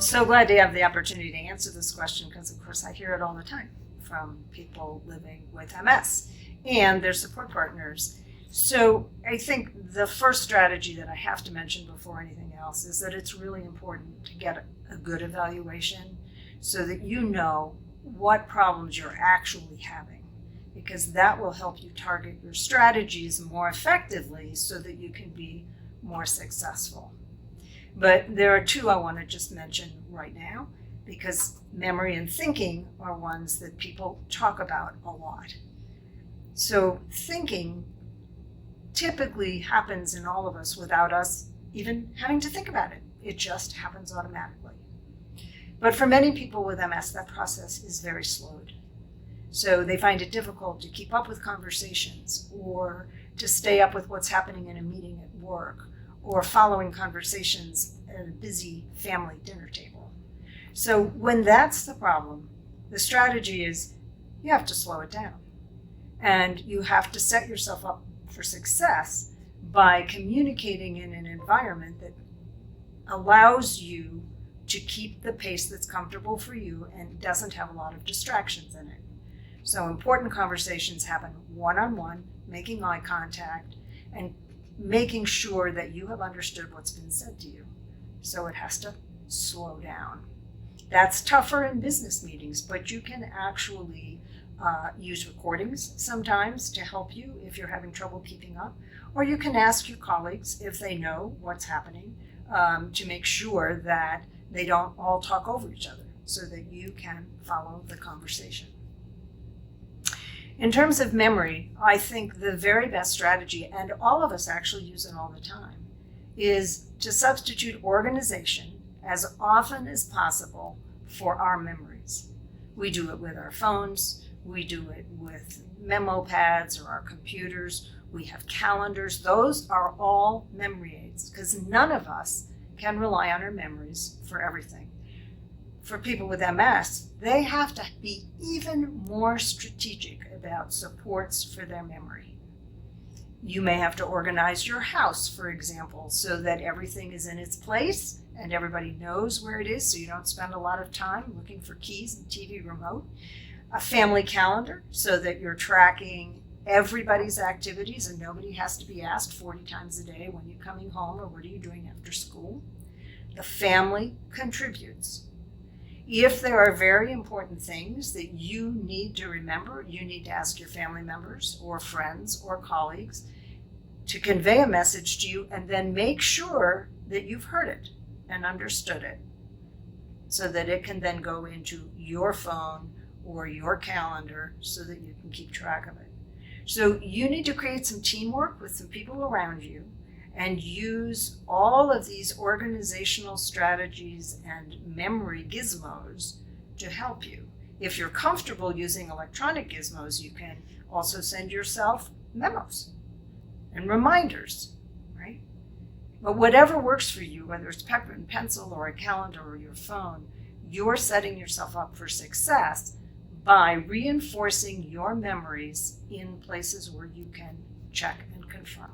so glad to have the opportunity to answer this question because, of course, I hear it all the time from people living with MS and their support partners. So I think the first strategy that I have to mention before anything else is that it's really important to get a good evaluation so that you know what problems you're actually having, because that will help you target your strategies more effectively so that you can be more successful. But there are two I want to just mention right now, because memory and thinking are ones that people talk about a lot. So thinking typically happens in all of us without us even having to think about it. It just happens automatically. But for many people with MS, that process is very slowed. So they find it difficult to keep up with conversations or to stay up with what's happening in a meeting at work or following conversations at a busy family dinner table. So when that's the problem, the strategy is you have to slow it down. And you have to set yourself up for success by communicating in an environment that allows you to keep the pace that's comfortable for you and doesn't have a lot of distractions in it. So important conversations happen one-on-one, making eye contact, and making sure that you have understood what's been said to you. So it has to slow down. That's tougher in business meetings, but you can actually use recordings sometimes to help you if you're having trouble keeping up, or you can ask your colleagues if they know what's happening to make sure that they don't all talk over each other so that you can follow the conversation. In terms of memory, I think the very best strategy, and all of us actually use it all the time, is to substitute organization as often as possible for our memories. We do it with our phones, we do it with memo pads or our computers, we have calendars. Those are all memory aids because none of us can rely on our memories for everything. For people with MS, they have to be even more strategic about supports for their memory. You may have to organize your house, for example, so that everything is in its place and everybody knows where it is so you don't spend a lot of time looking for keys and TV remote. A family calendar so that you're tracking everybody's activities and nobody has to be asked 40 times a day when you're coming home or what are you doing after school. The family contributes. If there are very important things that you need to remember, you need to ask your family members or friends or colleagues to convey a message to you and then make sure that you've heard it and understood it so that it can then go into your phone or your calendar so that you can keep track of it. So you need to create some teamwork with some people around you and use all of these organizational strategies and memory gizmos to help you. If you're comfortable using electronic gizmos, you can also send yourself memos and reminders, right? But whatever works for you, whether it's paper and pencil or a calendar or your phone, you're setting yourself up for success by reinforcing your memories in places where you can check and confirm.